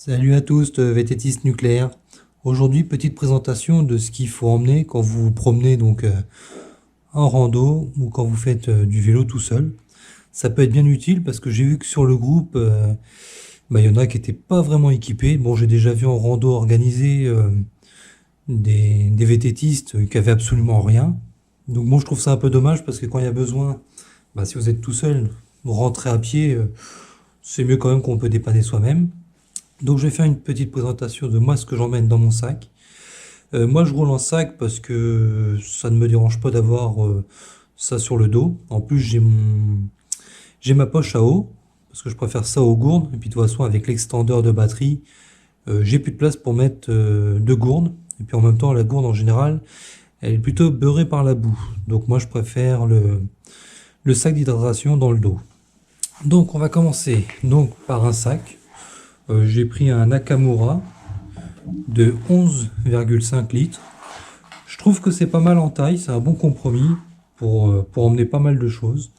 Salut à tous, vététistes nucléaires. Aujourd'hui, petite présentation de ce qu'il faut emmener quand vous vous promenez en rando ou quand vous faites du vélo tout seul. Ça peut être bien utile parce que j'ai vu que sur le groupe, il y en a qui n'étaient pas vraiment équipés. Bon, j'ai déjà vu en rando organisé des vététistes qui avaient absolument rien. Donc bon, je trouve ça un peu dommage parce que quand il y a besoin, si vous êtes tout seul, rentrer à pied, c'est mieux quand même qu'on peut dépanner soi-même. Donc je vais faire une petite présentation de moi, ce que j'emmène dans mon sac. Moi je roule en sac parce que ça ne me dérange pas d'avoir ça sur le dos. En plus j'ai ma poche à eau, parce que je préfère ça aux gourdes. Et puis de toute façon avec l'extendeur de batterie, j'ai plus de place pour mettre deux gourdes. Et puis en même temps la gourde en général, elle est plutôt beurrée par la boue. Donc moi je préfère le sac d'hydratation dans le dos. Donc on va commencer donc par un sac. J'ai pris un Nakamura de 11,5 litres. Je trouve que c'est pas mal en taille, c'est un bon compromis pour emmener pas mal de choses.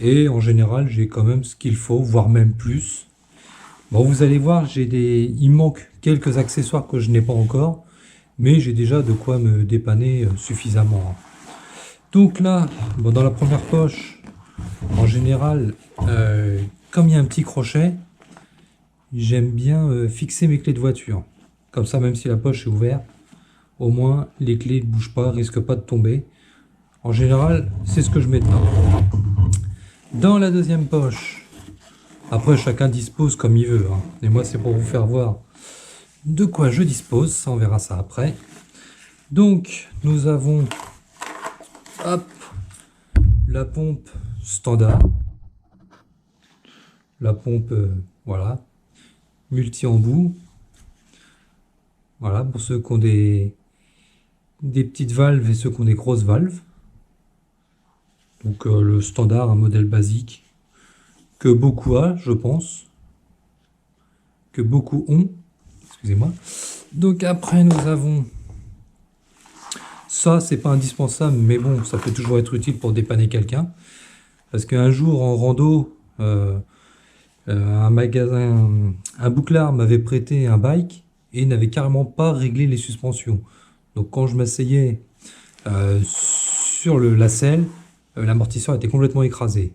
Et en général, j'ai quand même ce qu'il faut, voire même plus. Bon, vous allez voir, il manque quelques accessoires que je n'ai pas encore, mais j'ai déjà de quoi me dépanner suffisamment. Donc là, dans la première poche, en général, comme il y a un petit crochet, j'aime bien fixer mes clés de voiture. Comme ça, même si la poche est ouverte, au moins les clés ne bougent pas, risquent pas de tomber. En général, c'est ce que je mets dedans. Dans la deuxième poche, après chacun dispose comme il veut. Et moi, c'est pour vous faire voir de quoi je dispose. Ça, on verra ça après. Donc, nous avons la pompe standard. La pompe, voilà. Multi-embout. Voilà, pour ceux qui ont des petites valves et ceux qui ont des grosses valves. Donc le standard, un modèle basique que beaucoup a, je pense. Que beaucoup ont. Excusez-moi. Donc après, nous avons... Ça, c'est pas indispensable, mais bon, ça peut toujours être utile pour dépanner quelqu'un. Parce qu'un jour, en rando... un bouclard m'avait prêté un bike et n'avait carrément pas réglé les suspensions. Donc quand je m'asseyais sur la selle, l'amortisseur était complètement écrasé.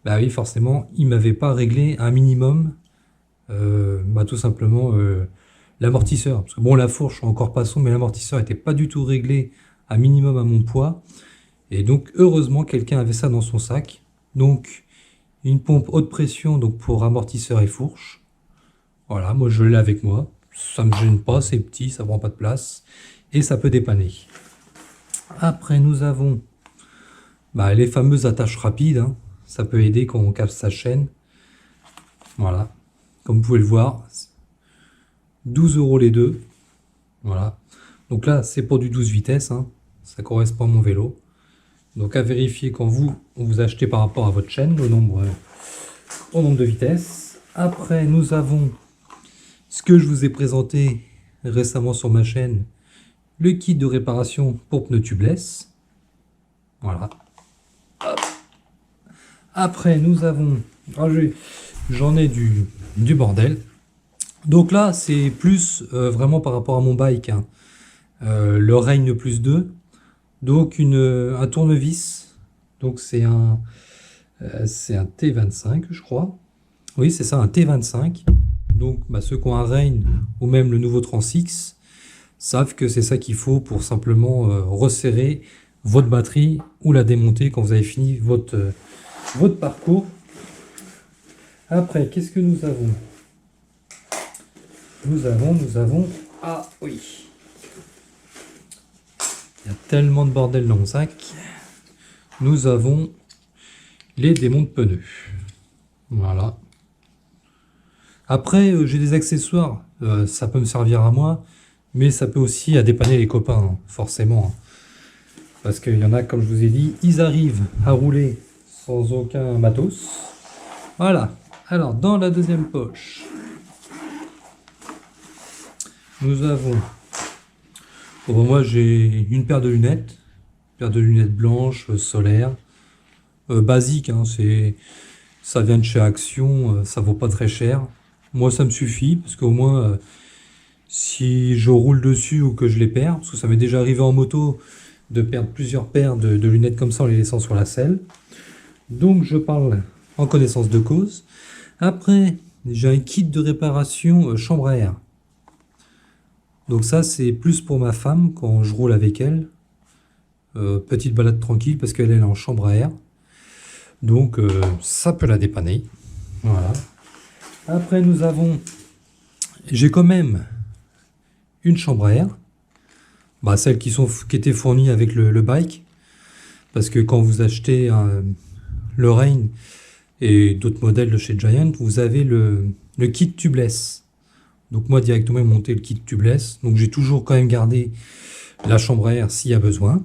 Bah oui, forcément, il m'avait pas réglé un minimum, tout simplement l'amortisseur. Parce que bon, la fourche encore pas son, mais l'amortisseur était pas du tout réglé un minimum à mon poids. Et donc heureusement, quelqu'un avait ça dans son sac. Donc une pompe haute pression donc pour amortisseur et fourche. Voilà, moi je l'ai avec moi. Ça me gêne pas, c'est petit, ça prend pas de place. Et ça peut dépanner. Après nous avons les fameuses attaches rapides. Ça peut aider quand on casse sa chaîne. Voilà, comme vous pouvez le voir. 12 € les deux. Voilà. Donc là c'est pour du 12 vitesses. Ça correspond à mon vélo. Donc à vérifier quand vous achetez par rapport à votre chaîne, au nombre de vitesses. Après, nous avons ce que je vous ai présenté récemment sur ma chaîne, le kit de réparation pour pneus tubeless. Voilà. Hop. Après, nous avons... J'en ai du bordel. Donc là, c'est plus vraiment par rapport à mon bike. Le Reign plus 2. Donc un tournevis, donc c'est un T25 je crois. Oui c'est ça, un T25. Donc ceux qui ont un Reign ou même le nouveau Transix savent que c'est ça qu'il faut pour simplement resserrer votre batterie ou la démonter quand vous avez fini votre parcours. Après, qu'est-ce que nous avons? Nous avons... Ah oui, il y a tellement de bordel dans mon sac. Nous avons les démontes pneus. Voilà. Après, j'ai des accessoires. Ça peut me servir à moi, mais ça peut aussi à dépanner les copains, forcément. Parce qu'il y en a, comme je vous ai dit, ils arrivent à rouler sans aucun matos. Voilà. Alors, dans la deuxième poche, nous avons... moi j'ai une paire de lunettes. Blanches, solaires. Basique, ça vient de chez Action, ça vaut pas très cher. Moi, ça me suffit, parce qu'au moins, si je roule dessus ou que je les perds, parce que ça m'est déjà arrivé en moto de perdre plusieurs paires de lunettes comme ça en les laissant sur la selle. Donc, je parle en connaissance de cause. Après, j'ai un kit de réparation chambre à air. Donc ça, c'est plus pour ma femme quand je roule avec elle. Petite balade tranquille parce qu'elle est en chambre à air. Donc ça peut la dépanner. Voilà. Après, j'ai quand même une chambre à air. Bah, celles qui étaient fournies avec le bike. Parce que quand vous achetez le Reign et d'autres modèles de chez Giant, vous avez le kit tubeless. Donc moi directement j'ai monté le kit tubeless. Donc j'ai toujours quand même gardé la chambre à air s'il y a besoin.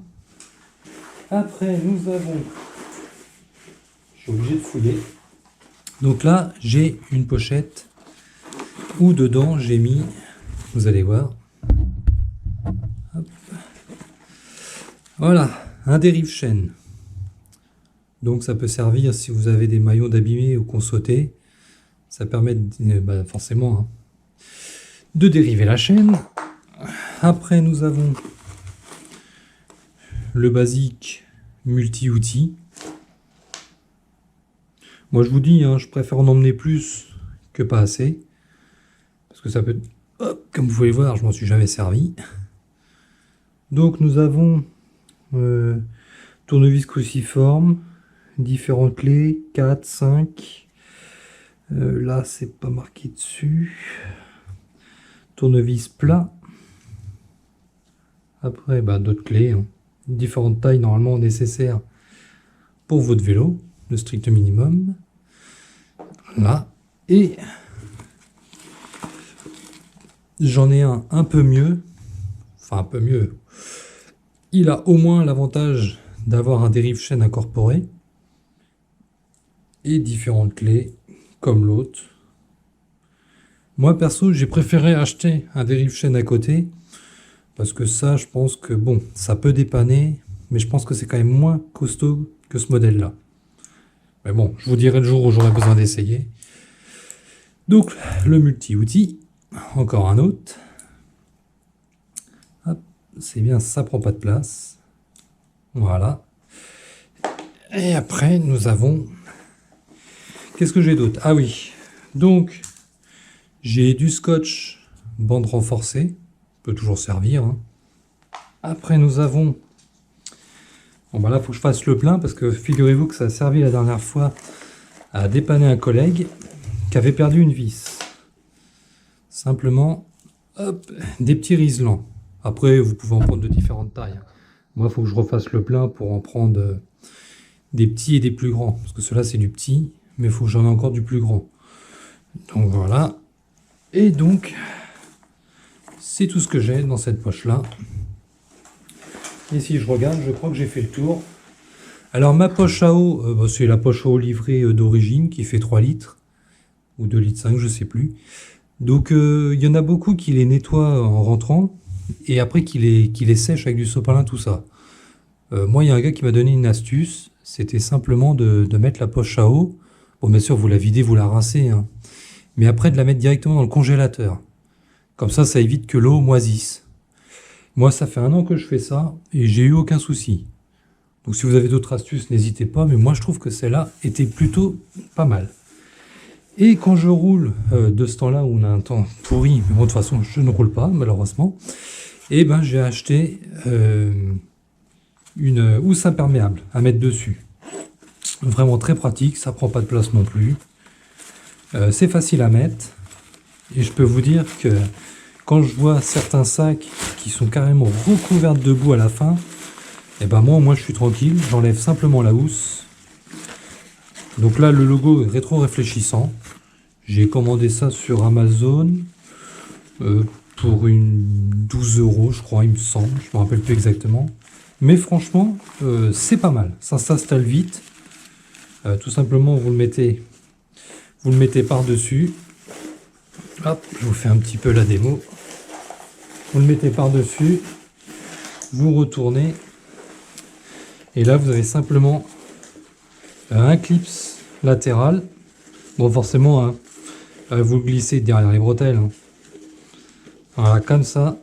Après nous avons... Je suis obligé de fouiller. Donc là j'ai une pochette où dedans j'ai mis... Vous allez voir. Hop. Voilà, un dérive-chaîne. Donc ça peut servir si vous avez des maillons d'abîmés ou qu'on sautait. Ça permet forcément... Hein, de dériver la chaîne. Après nous avons le basique multi-outils. Moi je vous dis, hein, je préfère en emmener plus que pas assez. Parce que ça peut... Hop, comme vous pouvez voir, je m'en suis jamais servi. Donc nous avons tournevis cruciforme, différentes clés, 4, 5. Là c'est pas marqué dessus. Tournevis plat. Après, d'autres clés, hein. Différentes tailles normalement nécessaires pour votre vélo, le strict minimum. Là. Et j'en ai un peu mieux. Enfin, un peu mieux. Il a au moins l'avantage d'avoir un dérive-chaîne incorporé. Et différentes clés, comme l'autre. Moi perso, j'ai préféré acheter un dérive-chaîne à côté parce que ça, je pense que bon, ça peut dépanner, mais je pense que c'est quand même moins costaud que ce modèle-là. Mais bon, je vous dirai le jour où j'aurai besoin d'essayer. Donc, le multi-outil, encore un autre. Hop, c'est bien, ça prend pas de place. Voilà. Et après, nous avons... Qu'est-ce que j'ai d'autre? Ah oui, donc... J'ai du scotch bande renforcée, peut toujours servir. Hein. Après nous avons... Bon là il faut que je fasse le plein parce que figurez-vous que ça a servi la dernière fois à dépanner un collègue qui avait perdu une vis. Simplement, hop, des petits riselants. Après vous pouvez en prendre de différentes tailles. Moi il faut que je refasse le plein pour en prendre des petits et des plus grands. Parce que cela c'est du petit, mais il faut que j'en ai encore du plus grand. Donc voilà. Et donc, c'est tout ce que j'ai dans cette poche-là. Et si je regarde, je crois que j'ai fait le tour. Alors, ma poche à eau, c'est la poche à eau livrée d'origine qui fait 3 litres. Ou 2 litres 5, je sais plus. Donc, il y en a beaucoup qui les nettoient en rentrant. Et après, qui les sèchent avec du sopalin, tout ça. Moi, il y a un gars qui m'a donné une astuce. C'était simplement de mettre la poche à eau. Bon, bien sûr, vous la videz, vous la rincez, hein. Mais après de la mettre directement dans le congélateur. Comme ça, ça évite que l'eau moisisse. Moi, ça fait 1 an que je fais ça et j'ai eu aucun souci. Donc si vous avez d'autres astuces, n'hésitez pas, mais moi je trouve que celle-là était plutôt pas mal. Et quand je roule de ce temps-là où on a un temps pourri, mais bon, de toute façon je ne roule pas malheureusement, et j'ai acheté une housse imperméable à mettre dessus. Vraiment très pratique, ça prend pas de place non plus. C'est facile à mettre et je peux vous dire que quand je vois certains sacs qui sont carrément recouverts de boue à la fin, et moi je suis tranquille, j'enlève simplement la housse. Donc là le logo est rétro-réfléchissant. J'ai commandé ça sur Amazon pour une 12 € je crois, il me semble, je me rappelle plus exactement. Mais franchement c'est pas mal, ça s'installe vite. Tout simplement vous le mettez par-dessus. Hop, je vous fais un petit peu la démo. Vous le mettez par-dessus, vous retournez, et là vous avez simplement un clips latéral. Bon, forcément, hein, Vous le glissez derrière les bretelles. Hein. Voilà, comme ça.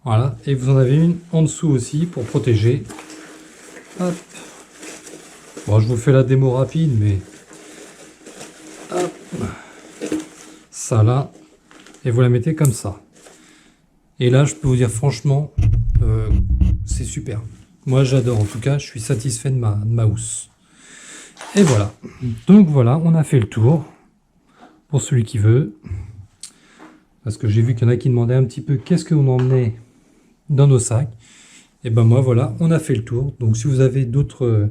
Voilà, et vous en avez une en dessous aussi pour protéger. Hop. Bon, je vous fais la démo rapide, mais hop. Ça là, et vous la mettez comme ça. Et là, je peux vous dire franchement, c'est super. Moi, j'adore. En tout cas, je suis satisfait de ma housse. Et voilà. Donc voilà, on a fait le tour pour celui qui veut. Parce que j'ai vu qu'il y en a qui demandaient un petit peu qu'est-ce qu'on emmenait dans nos sacs. Et ben moi, voilà, on a fait le tour. Donc si vous avez d'autres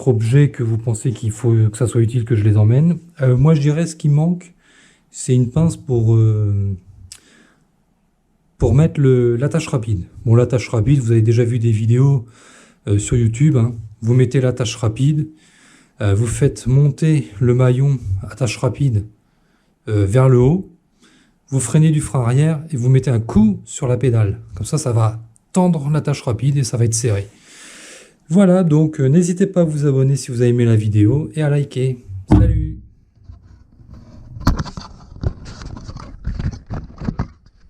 objets que vous pensez qu'il faut que ça soit utile que je les emmène. Moi, je dirais ce qui manque, c'est une pince pour mettre l'attache rapide. Bon, l'attache rapide, vous avez déjà vu des vidéos sur YouTube. Hein. Vous mettez l'attache rapide, vous faites monter le maillon attache rapide vers le haut, vous freinez du frein arrière et vous mettez un coup sur la pédale. Comme ça va tendre l'attache rapide et ça va être serré. Voilà, donc n'hésitez pas à vous abonner si vous avez aimé la vidéo et à liker.